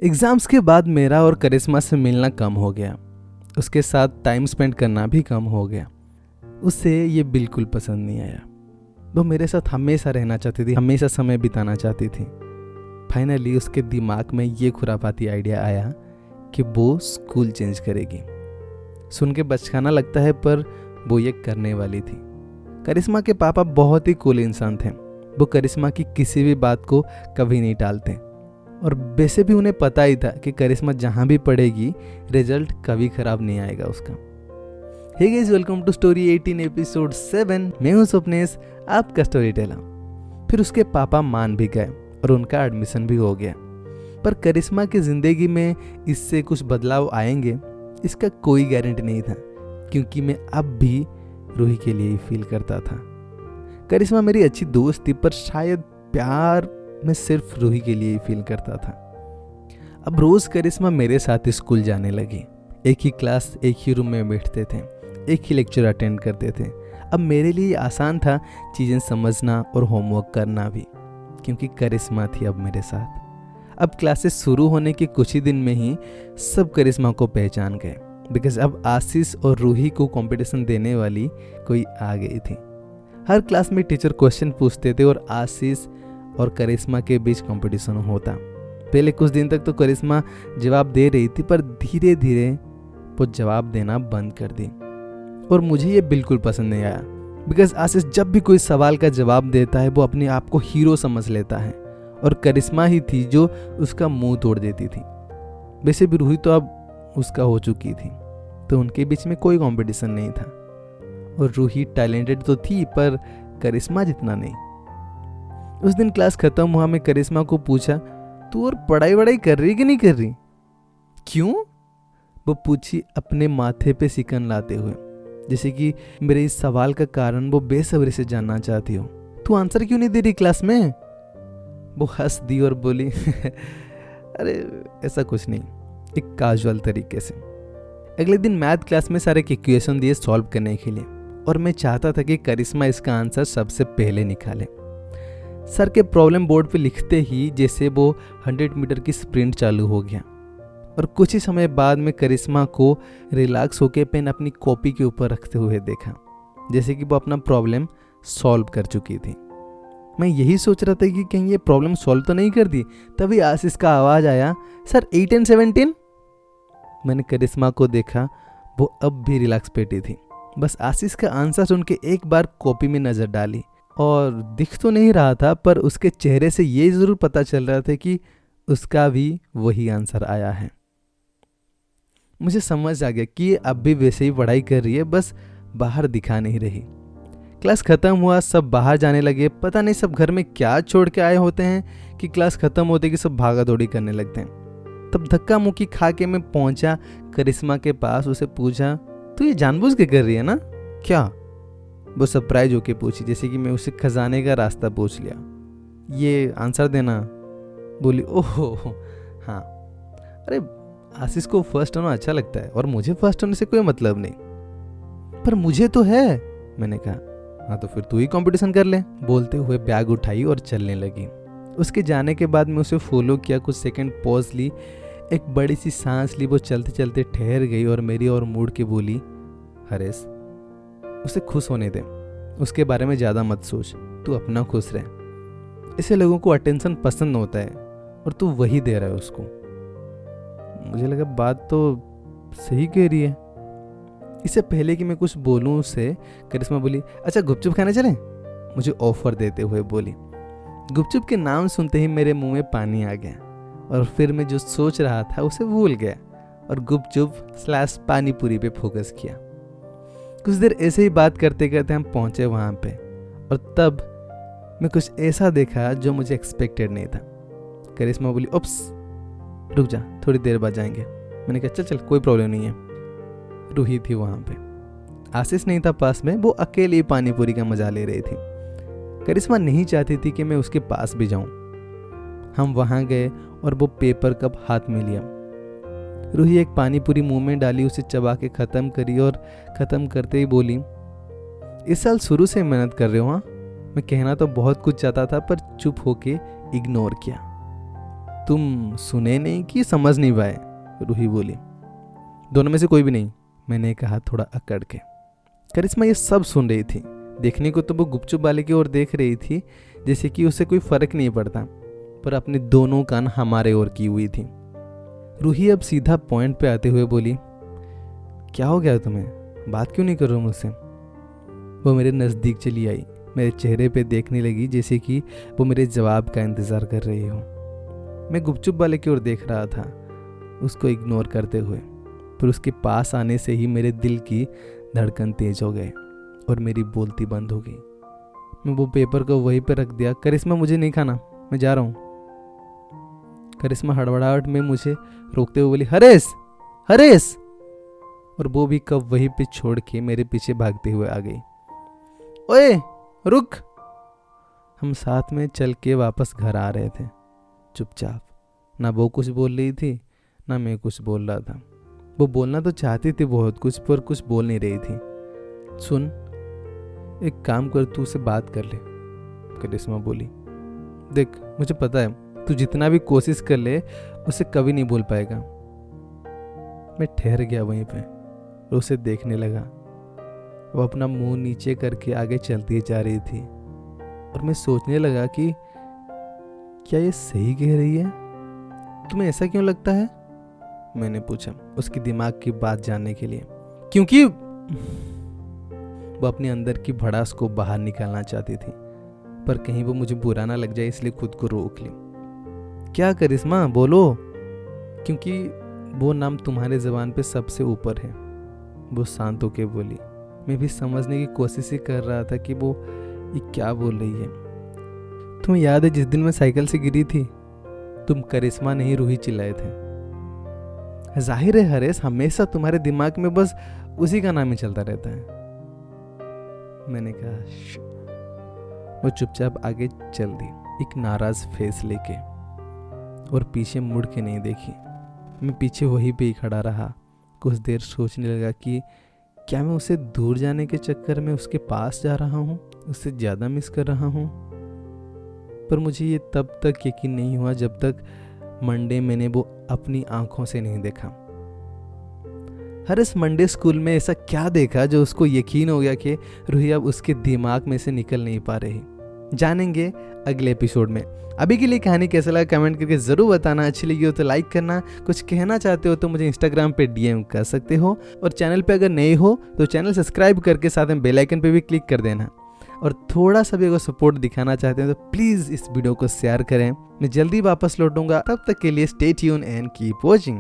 Exams के बाद मेरा और करिश्मा से मिलना कम हो गया। उसके साथ टाइम स्पेंड करना भी कम हो गया। उसे ये बिल्कुल पसंद नहीं आया। वो मेरे साथ हमेशा रहना चाहती थी, हमेशा समय बिताना चाहती थी। फाइनली उसके दिमाग में ये खुरापाती आइडिया आया कि वो स्कूल चेंज करेगी। सुन के बचकाना लगता है, पर वो ये करने वाली थी। करिश्मा के पापा बहुत ही कूल इंसान थे। वो करिश्मा की किसी भी बात को कभी नहीं टालते, और वैसे भी उन्हें पता ही था कि करिश्मा जहाँ भी पढ़ेगी रिजल्ट कभी खराब नहीं आएगा उसका। Hey guys, welcome to story 18 episode 7। मैं हूँ स्वप्नेश, आपका स्टोरी टेलर। फिर उसके पापा मान भी गए और उनका एडमिशन भी हो गया। पर करिश्मा की जिंदगी में इससे कुछ बदलाव आएंगे इसका कोई गारंटी नहीं था, क्योंकि मैं अब भी रूही के लिए ही फील करता था। करिश्मा मेरी अच्छी दोस्त थी, पर शायद प्यार मैं सिर्फ रूही के लिए ही फील करता था। अब रोज करिश्मा मेरे साथ स्कूल जाने लगी। एक ही क्लास, एक ही रूम में बैठते थे, एक ही लेक्चर अटेंड करते थे। अब मेरे लिए आसान था चीज़ें समझना और होमवर्क करना भी, क्योंकि करिश्मा थी अब मेरे साथ। अब क्लासेस शुरू होने के कुछ ही दिन में ही सब करिश्मा को पहचान गए, बिकॉज अब आशीष और रूही को कंपटीशन देने वाली कोई आ गई थी। हर क्लास में टीचर क्वेश्चन पूछते थे और आशीष और करिश्मा के बीच कंपटीशन होता। पहले कुछ दिन तक तो करिश्मा जवाब दे रही थी, पर धीरे धीरे वो जवाब देना बंद कर दी, और मुझे ये बिल्कुल पसंद नहीं आया। बिकॉज आशीष जब भी कोई सवाल का जवाब देता है वो अपने आप को हीरो समझ लेता है, और करिश्मा ही थी जो उसका मुंह तोड़ देती थी। वैसे भी रूही तो अब उसका हो चुकी थी, तो उनके बीच में कोई कंपटीशन नहीं था। और रूही टैलेंटेड तो थी, पर करिश्मा जितना नहीं। उस दिन क्लास खत्म हुआ, मैं करिश्मा को पूछा, तू और पढ़ाई वढ़ाई कर रही कि नहीं कर रही? क्यों? वो पूछी अपने माथे पे सिकन लाते हुए, जैसे कि मेरे इस सवाल का कारण वो बेसब्री से जानना चाहती हो। तू आंसर क्यों नहीं दे रही क्लास में? वो हंस दी और बोली अरे ऐसा कुछ नहीं, एक कैजुअल तरीके से। अगले दिन मैथ क्लास में सारे इक्वेशन दिए सॉल्व करने के लिए, और मैं चाहता था कि करिश्मा इसका आंसर सबसे पहले निकाले। सर के प्रॉब्लम बोर्ड पे लिखते ही जैसे वो 100 मीटर की स्प्रिंट चालू हो गया, और कुछ ही समय बाद में करिश्मा को रिलैक्स होकर पेन अपनी कॉपी के ऊपर रखते हुए देखा, जैसे कि वो अपना प्रॉब्लम सॉल्व कर चुकी थी। मैं यही सोच रहा था कि कहीं ये प्रॉब्लम सॉल्व तो नहीं कर दी, तभी आशीष का आवाज़ आया, सर 8 and 17। मैंने करिश्मा को देखा, वो अब भी रिलैक्स बैठी थी। बस आशीष का आंसर सुन के एक बार कॉपी में नज़र डाली, और दिख तो नहीं रहा था, पर उसके चेहरे से ये ज़रूर पता चल रहा था कि उसका भी वही आंसर आया है। मुझे समझ आ गया कि ये अब भी वैसे ही पढ़ाई कर रही है, बस बाहर दिखा नहीं रही। क्लास ख़त्म हुआ, सब बाहर जाने लगे। पता नहीं सब घर में क्या छोड़ के आए होते हैं कि क्लास ख़त्म होते कि सब भागा दौड़ी करने लगते हैं। तब धक्का मुक्की खा के मैं पहुंचा करिश्मा के पास। उसे पूछा, तू ये जानबूझ के कर रही है ना? क्या? वो सरप्राइज होके पूछी, जैसे कि मैं उसे खजाने का रास्ता पूछ लिया। ये आंसर देना। बोली, ओहो हाँ, अरे आशीष को फर्स्ट होना अच्छा लगता है, और मुझे फर्स्ट होने से कोई मतलब नहीं। पर मुझे तो है। मैंने कहा, हाँ तो फिर तू ही कंपटीशन कर ले। बोलते हुए बैग उठाई और चलने लगी। उसके जाने के बाद मैं उसे फॉलो किया, कुछ सेकंड पॉज ली, एक बड़ी सी सांस ली। वो चलते चलते ठहर गई और मेरी ओर मुड़ के बोली, हरेश उसे खुश होने दे, उसके बारे में ज़्यादा मत सोच, तू अपना खुश रह। इसे लोगों को अटेंशन पसंद होता है, और तू वही दे रहा है उसको। मुझे लगा बात तो सही कह रही है। इससे पहले कि मैं कुछ बोलूं उसे, करिश्मा बोली, अच्छा गुपचुप खाने चलें? मुझे ऑफर देते हुए बोली। गुपचुप के नाम सुनते ही मेरे मुंह में पानी आ गया, और फिर मैं जो सोच रहा था उसे भूल गया और गुपचुप / पानी पूरी पे फोकस किया। कुछ देर ऐसे ही बात करते करते हम पहुंचे वहां पे, और तब मैं कुछ ऐसा देखा जो मुझे एक्सपेक्टेड नहीं था। करिश्मा बोली, उप्स रुक जा, थोड़ी देर बाद जाएंगे। मैंने कहा, चल कोई प्रॉब्लम नहीं है। रूही थी वहां पे, आशीष नहीं था पास में। वो अकेले ही पानी पूरी का मजा ले रही थी। करिश्मा नहीं चाहती थी कि मैं उसके पास भी जाऊं। हम वहां गए और वो पेपर कप हाथ में लिया। रूही एक पानी पूरी मुंह में डाली, उसे चबा के ख़त्म करी, और ख़त्म करते ही बोली, इस साल शुरू से मेहनत कर रहे हो? हाँ, मैं कहना तो बहुत कुछ चाहता था, पर चुप होके इग्नोर किया। तुम सुने नहीं कि समझ नहीं पाए? रूही बोली। दोनों में से कोई भी नहीं, मैंने कहा थोड़ा अकड़ के। करिश्मा ये सब सुन रही थी। देखने को तो वो गुपचुप वाले की ओर देख रही थी जैसे कि उसे कोई फर्क नहीं पड़ता, पर अपने दोनों कान हमारे ओर की हुई थी। रूही अब सीधा पॉइंट पे आते हुए बोली, क्या हो गया तुम्हें? बात क्यों नहीं कर रहे हो मुझसे? वो मेरे नज़दीक चली आई, मेरे चेहरे पे देखने लगी जैसे कि वो मेरे जवाब का इंतज़ार कर रही हो। मैं गुपचुप वाले की ओर देख रहा था, उसको इग्नोर करते हुए, पर उसके पास आने से ही मेरे दिल की धड़कन तेज हो गई और मेरी बोलती बंद हो गई। मैं वो पेपर को वहीं पर रख दिया। करिश्मा मुझे नहीं खाना, मैं जा रहा हूँ। करिश्मा हड़बड़ाहट में मुझे रोकते हुए बोली, हरेश हरेश, और वो भी कब वहीं पे छोड़ के मेरे पीछे भागते हुए आ गई। ओए रुक। हम साथ में चल के वापस घर आ रहे थे, चुपचाप। ना वो कुछ बोल रही थी ना मैं कुछ बोल रहा था। वो बोलना तो चाहती थी बहुत कुछ, पर कुछ बोल नहीं रही थी। सुन, एक काम कर, तू उससे बात कर ले, करिश्मा बोली। देख, मुझे पता है तू जितना भी कोशिश कर ले उसे कभी नहीं बोल पाएगा। मैं ठहर गया वहीं पे और उसे देखने लगा। वो अपना मुंह नीचे करके आगे चलती जा रही थी और मैं सोचने लगा कि क्या ये सही कह रही है? तुम्हें ऐसा क्यों लगता है? मैंने पूछा उसकी दिमाग की बात जानने के लिए, क्योंकि वो अपने अंदर की भड़ास को बाहर निकालना चाहती थी, पर कहीं वो मुझे बुरा ना लग जाए इसलिए खुद को रोक ली। क्या करिश्मा, बोलो। क्योंकि वो नाम तुम्हारे ज़बान पे सबसे ऊपर है, वो शांत होके बोली। मैं भी समझने की कोशिश ही कर रहा था कि वो ये क्या बोल रही है। तुम्हें याद है जिस दिन मैं साइकिल से गिरी थी, तुम करिश्मा नहीं रूही चिल्लाए थे। जाहिर है हरेश, हमेशा तुम्हारे दिमाग में बस उसी का नाम ही चलता रहता है। मैंने कहा। वो चुपचाप आगे चल दी, एक नाराज फेस लेके, और पीछे मुड़ के नहीं देखी। मैं पीछे वहीं पे ही खड़ा रहा। कुछ देर सोचने लगा कि क्या मैं उसे दूर जाने के चक्कर में उसके पास जा रहा हूँ, उससे ज़्यादा मिस कर रहा हूँ। पर मुझे ये तब तक यकीन नहीं हुआ जब तक मंडे मैंने वो अपनी आंखों से नहीं देखा। हरेश मंडे स्कूल में ऐसा क्या देखा जो उसको यकीन हो गया कि रूही अब उसके दिमाग में से निकल नहीं पा रही? जानेंगे अगले एपिसोड में। अभी के लिए कहानी कैसा लगा कमेंट करके ज़रूर बताना। अच्छी लगी हो तो लाइक करना, कुछ कहना चाहते हो तो मुझे इंस्टाग्राम पे डीएम कर सकते हो, और चैनल पे अगर नए हो तो चैनल सब्सक्राइब करके साथ में बेल आइकन पे भी क्लिक कर देना। और थोड़ा सा भी अगर सपोर्ट दिखाना चाहते हैं तो प्लीज़ इस वीडियो को शेयर करें। मैं जल्दी वापस लौटूंगा, तब तक के लिए stay tune and keep watching.